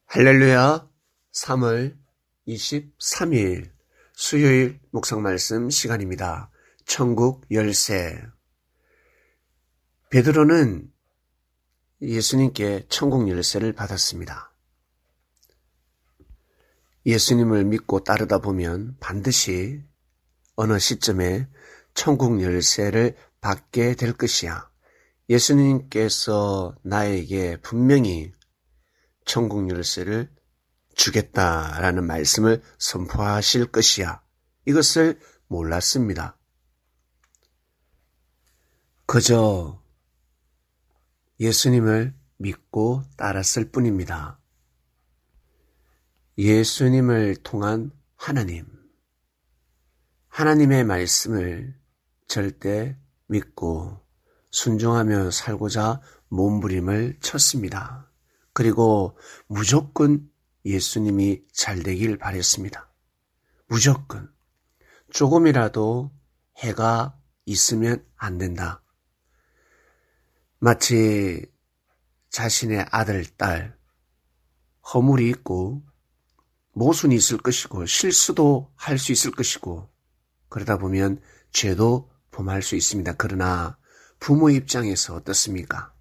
할렐루야. 3월 23일 수요일 묵상 말씀 시간입니다. 천국 열쇠. 베드로는 예수님께 천국 열쇠를 받았습니다. 예수님을 믿고 따르다 보면 반드시 어느 시점에 천국 열쇠를 받게 될 것이야. 예수님께서 나에게 분명히 천국 열쇠를 주겠다라는 말씀을 선포하실 것이야. 이것을 몰랐습니다. 그저 예수님을 믿고 따랐을 뿐입니다. 예수님을 통한 하나님의 말씀을 절대 믿고 순종하며 살고자 몸부림을 쳤습니다. 그리고 무조건 예수님이 잘 되길 바랬습니다. 무조건. 조금이라도 해가 있으면 안 된다. 마치 자신의 아들, 딸, 허물이 있고 모순이 있을 것이고 실수도 할 수 있을 것이고 그러다 보면 죄도 범할 수 있습니다. 그러나 부모 입장에서 어떻습니까?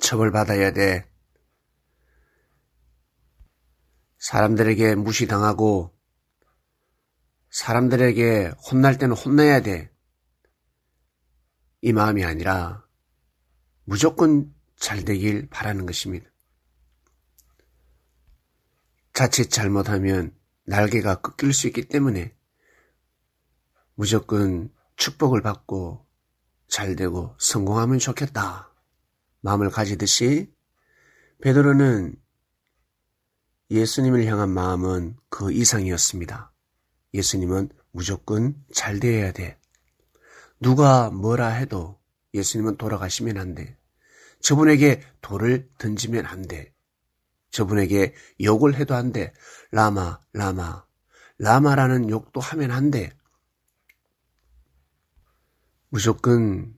처벌받아야 돼. 사람들에게 무시당하고 사람들에게 혼날 때는 혼내야 돼. 이 마음이 아니라 무조건 잘 되길 바라는 것입니다. 자칫 잘못하면 날개가 꺾일 수 있기 때문에 무조건 축복을 받고 잘 되고 성공하면 좋겠다. 마음을 가지듯이 베드로는 예수님을 향한 마음은 그 이상이었습니다. 예수님은 무조건 잘 되어야 돼. 누가 뭐라 해도 예수님은 돌아가시면 안 돼. 저분에게 돌을 던지면 안 돼. 저분에게 욕을 해도 안 돼. 라마라는 욕도 하면 안 돼. 무조건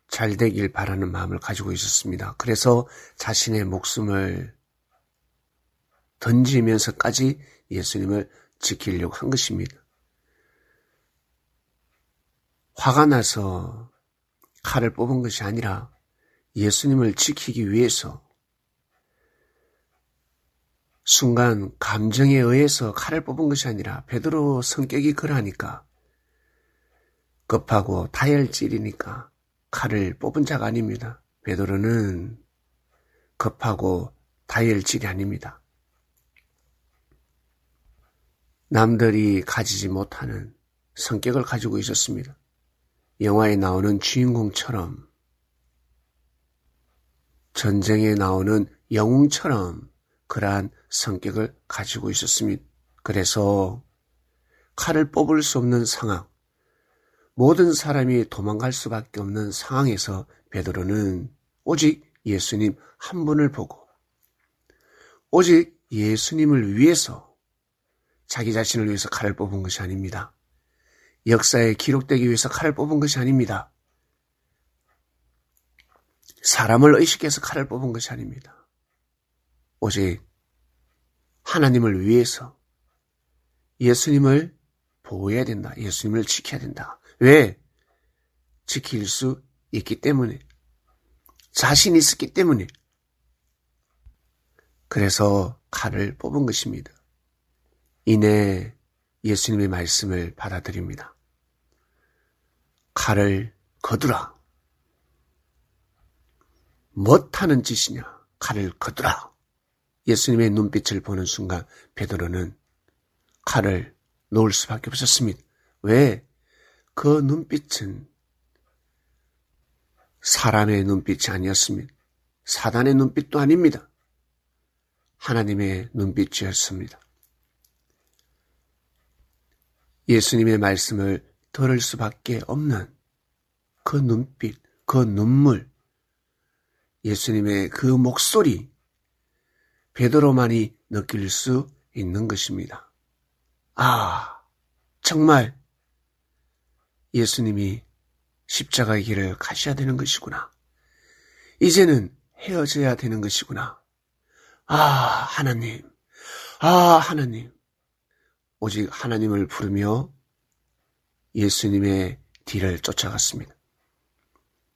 잘 되길 바라는 마음을 가지고 있었습니다. 그래서 자신의 목숨을 던지면서까지 예수님을 지키려고 한 것입니다. 화가 나서 칼을 뽑은 것이 아니라 예수님을 지키기 위해서 순간 감정에 의해서 칼을 뽑은 것이 아니라 베드로 성격이 그러하니까 급하고 다혈질이니까 칼을 뽑은 자가 아닙니다. 베드로는 급하고 다혈질이 아닙니다. 남들이 가지지 못하는 성격을 가지고 있었습니다. 영화에 나오는 주인공처럼, 전쟁에 나오는 영웅처럼 그러한 성격을 가지고 있었습니다. 그래서 칼을 뽑을 수 없는 상황, 모든 사람이 도망갈 수밖에 없는 상황에서 베드로는 오직 예수님 한 분을 보고 오직 예수님을 위해서 자기 자신을 위해서 칼을 뽑은 것이 아닙니다. 역사에 기록되기 위해서 칼을 뽑은 것이 아닙니다. 사람을 의식해서 칼을 뽑은 것이 아닙니다. 오직 하나님을 위해서 예수님을 보호해야 된다. 예수님을 지켜야 된다. 왜? 지킬 수 있기 때문에. 자신이 있었기 때문에. 그래서 칼을 뽑은 것입니다. 이내 예수님의 말씀을 받아들입니다. 칼을 거두라. 못하는 짓이냐? 칼을 거두라. 예수님의 눈빛을 보는 순간 베드로는 칼을 놓을 수밖에 없었습니다. 왜? 그 눈빛은 사람의 눈빛이 아니었습니다. 사단의 눈빛도 아닙니다. 하나님의 눈빛이었습니다. 예수님의 말씀을 들을 수밖에 없는 그 눈빛, 그 눈물, 예수님의 그 목소리, 베드로만이 느낄 수 있는 것입니다. 아, 정말 예수님이 십자가의 길을 가셔야 되는 것이구나. 이제는 헤어져야 되는 것이구나. 아, 하나님, 아, 하나님. 오직 하나님을 부르며 예수님의 뒤를 쫓아갔습니다.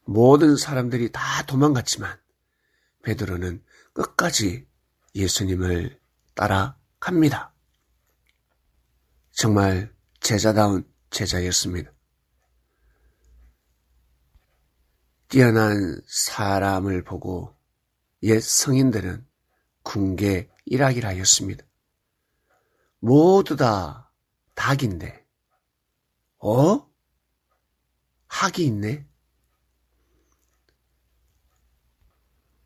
모든 사람들이 다 도망갔지만 베드로는 끝까지 예수님을 따라갑니다. 정말 제자다운 제자였습니다. 뛰어난 사람을 보고 옛 성인들은 궁계 일학이라 하였습니다. 모두 다 닭인데 학이 있네?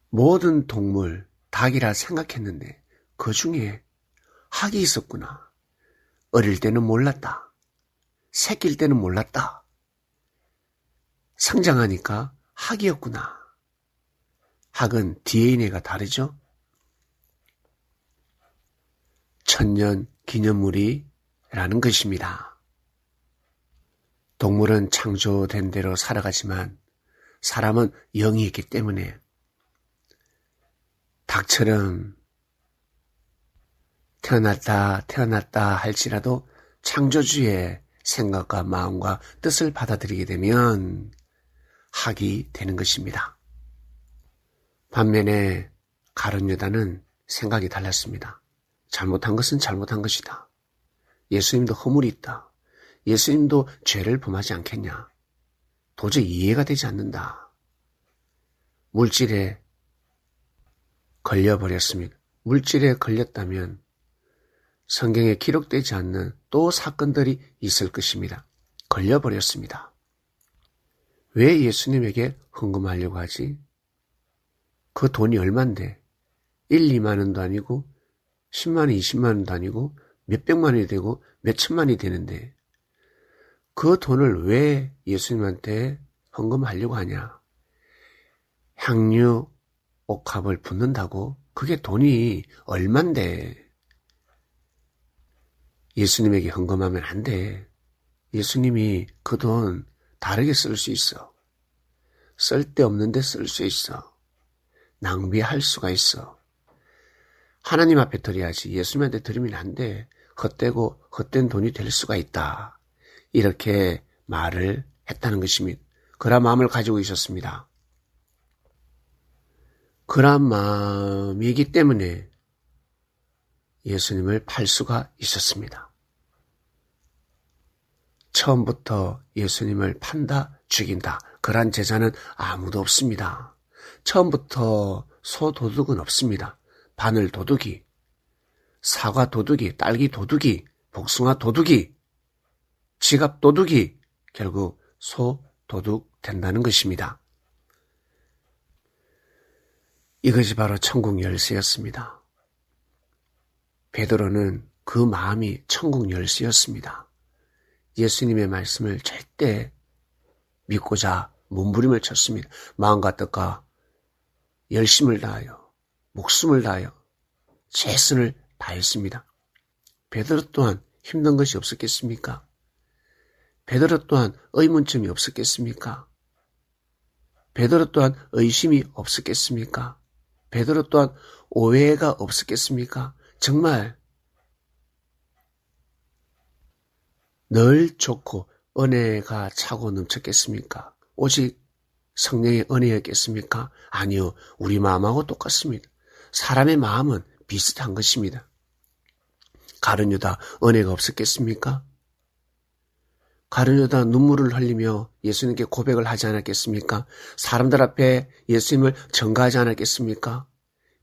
모든 동물 닭이라 생각했는데 그 중에 학이 있었구나. 어릴 때는 몰랐다. 새끼일 때는 몰랐다. 성장하니까 학이었구나. 학은 DNA가 다르죠? 천년 기념물이라는 것입니다. 동물은 창조된 대로 살아가지만 사람은 영이 있기 때문에 닭처럼 태어났다 할지라도 창조주의 생각과 마음과 뜻을 받아들이게 되면 학이 되는 것입니다. 반면에 가룟 유다는 생각이 달랐습니다. 잘못한 것은 잘못한 것이다. 예수님도 허물이 있다. 예수님도 죄를 범하지 않겠냐. 도저히 이해가 되지 않는다. 물질에 걸려버렸습니다. 물질에 걸렸다면 성경에 기록되지 않는 또 사건들이 있을 것입니다. 걸려버렸습니다. 왜 예수님에게 헌금하려고 하지? 그 돈이 얼만데 1, 2만 원도 아니고 10만 원, 20만 원도 아니고 몇백만 원이 되고 몇천만이 되는데 그 돈을 왜 예수님한테 헌금하려고 하냐? 향유, 옥합을 붓는다고? 그게 돈이 얼만데 예수님에게 헌금하면 안 돼. 예수님이 그 돈 다르게 쓸 수 있어. 쓸데없는데 쓸 수 있어. 낭비할 수가 있어. 하나님 앞에 드려야지. 예수님한테 드리면 안 돼. 헛되고 헛된 돈이 될 수가 있다. 이렇게 말을 했다는 것입니다. 그런 마음을 가지고 있었습니다. 그런 마음이기 때문에 예수님을 팔 수가 있었습니다. 처음부터 예수님을 판다, 죽인다. 그런 제자는 아무도 없습니다. 처음부터 소도둑은 없습니다. 바늘 도둑이, 사과 도둑이, 딸기 도둑이, 복숭아 도둑이, 지갑 도둑이 결국 소도둑 된다는 것입니다. 이것이 바로 천국 열쇠였습니다. 베드로는 그 마음이 천국 열쇠였습니다. 예수님의 말씀을 절대 믿고자 몸부림을 쳤습니다. 마음과 뜻과 열심을 다하여 목숨을 다하여 최선을 다했습니다. 베드로 또한 힘든 것이 없었겠습니까? 베드로 또한 의문점이 없었겠습니까? 베드로 또한 의심이 없었겠습니까? 베드로 또한 오해가 없었겠습니까? 정말 늘 좋고 은혜가 차고 넘쳤겠습니까? 오직 성령의 은혜였겠습니까? 아니요. 우리 마음하고 똑같습니다. 사람의 마음은 비슷한 것입니다. 가룟 유다 은혜가 없었겠습니까? 가룟 유다 눈물을 흘리며 예수님께 고백을 하지 않았겠습니까? 사람들 앞에 예수님을 전가하지 않았겠습니까?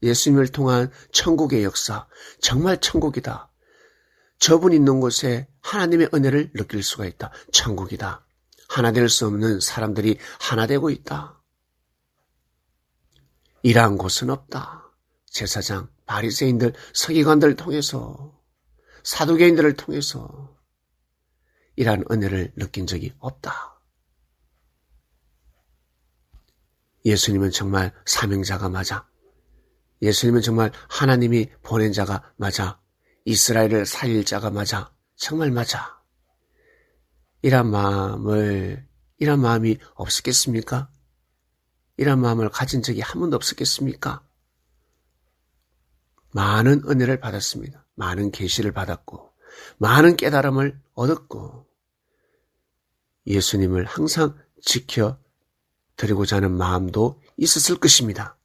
예수님을 통한 천국의 역사, 정말 천국이다. 저분 있는 곳에 하나님의 은혜를 느낄 수가 있다. 천국이다. 하나 될 수 없는 사람들이 하나 되고 있다. 이러한 곳은 없다. 제사장, 바리새인들, 서기관들을 통해서, 사두개인들을 통해서 이러한 은혜를 느낀 적이 없다. 예수님은 정말 사명자가 맞아. 예수님은 정말 하나님이 보낸 자가 맞아. 이스라엘을 살릴 자가 맞아. 정말 맞아. 이런 마음이 없었겠습니까? 이런 마음을 가진 적이 한 번도 없었겠습니까? 많은 은혜를 받았습니다. 많은 계시를 받았고 많은 깨달음을 얻었고 예수님을 항상 지켜드리고자 하는 마음도 있었을 것입니다.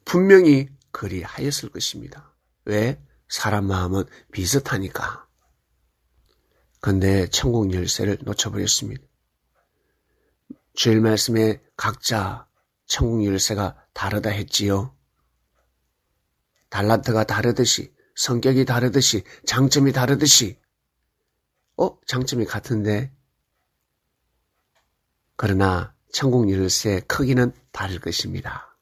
분명히 그리하였을 것입니다. 왜? 사람 마음은 비슷하니까. 그런데 천국 열쇠를 놓쳐버렸습니다. 주일 말씀에 각자 천국 열쇠가 다르다 했지요. 달란트가 다르듯이, 성격이 다르듯이, 장점이 다르듯이, 장점이 같은데? 그러나 천국 열쇠의 크기는 다를 것입니다.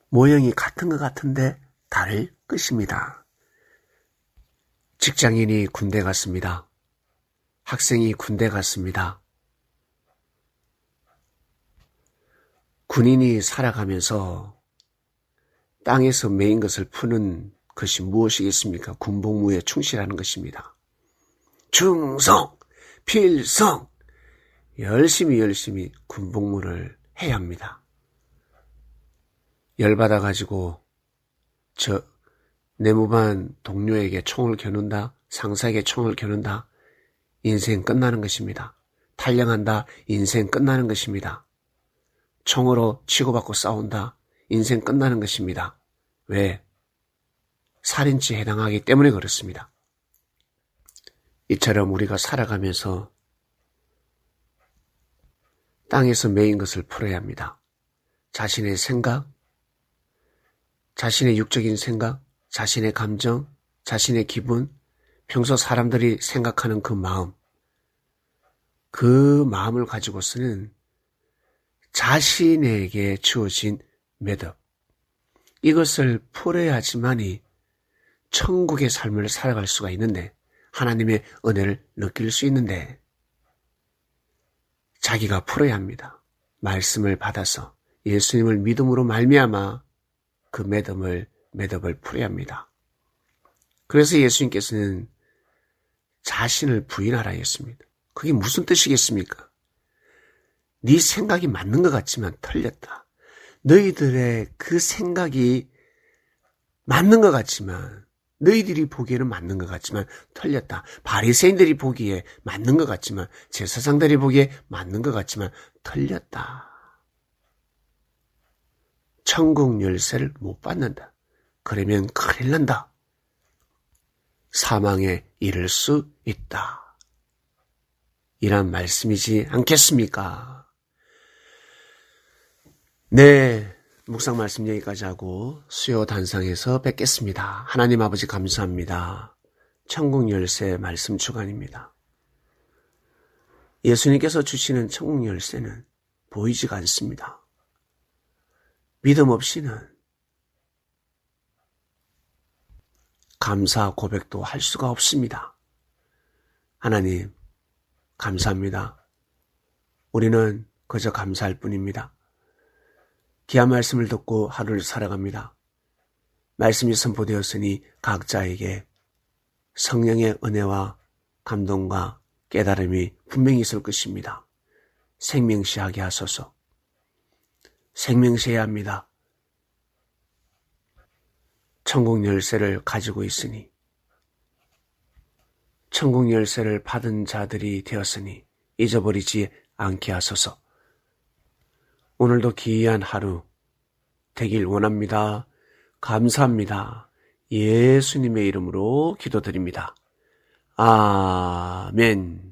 모형이 같은 것 같은데 다를 것입니다. 직장인이 군대 갔습니다. 학생이 군대 갔습니다. 군인이 살아가면서 땅에서 매인 것을 푸는 것이 무엇이겠습니까? 군복무에 충실하는 것입니다. 충성, 필성, 열심히 군복무를 해야 합니다. 열받아가지고 내무반 동료에게 총을 겨눈다, 상사에게 총을 겨눈다, 인생 끝나는 것입니다. 탈영한다, 인생 끝나는 것입니다. 총으로 치고받고 싸운다, 인생 끝나는 것입니다. 왜? 살인죄에 해당하기 때문에 그렇습니다. 이처럼 우리가 살아가면서 땅에서 매인 것을 풀어야 합니다. 자신의 생각, 자신의 육적인 생각, 자신의 감정, 자신의 기분, 평소 사람들이 생각하는 그 마음을 가지고서는 자신에게 주어진 매듭, 이것을 풀어야지만이 천국의 삶을 살아갈 수가 있는데, 하나님의 은혜를 느낄 수 있는데, 자기가 풀어야 합니다. 말씀을 받아서 예수님을 믿음으로 말미암아 그 매듭을 풀어야 합니다. 그래서 예수님께서는 자신을 부인하라 했습니다. 그게 무슨 뜻이겠습니까? 네 생각이 맞는 것 같지만 틀렸다. 너희들의 그 생각이 맞는 것 같지만, 너희들이 보기에는 맞는 것 같지만 틀렸다. 바리새인들이 보기에 맞는 것 같지만, 제사장들이 보기에 맞는 것 같지만 틀렸다. 천국 열쇠를 못 받는다. 그러면 큰일 난다. 사망에 이를 수 있다. 이란 말씀이지 않겠습니까? 네, 묵상 말씀 여기까지 하고 수요 단상에서 뵙겠습니다. 하나님 아버지 감사합니다. 천국 열쇠 말씀 주간입니다. 예수님께서 주시는 천국 열쇠는 보이지가 않습니다. 믿음 없이는 감사 고백도 할 수가 없습니다. 하나님, 감사합니다. 우리는 그저 감사할 뿐입니다. 귀한 말씀을 듣고 하루를 살아갑니다. 말씀이 선포되었으니 각자에게 성령의 은혜와 감동과 깨달음이 분명히 있을 것입니다. 생명시하게 하소서. 생명시해야 합니다. 천국 열쇠를 가지고 있으니, 천국 열쇠를 받은 자들이 되었으니 잊어버리지 않게 하소서. 오늘도 기이한 하루 되길 원합니다. 감사합니다. 예수님의 이름으로 기도드립니다. 아멘.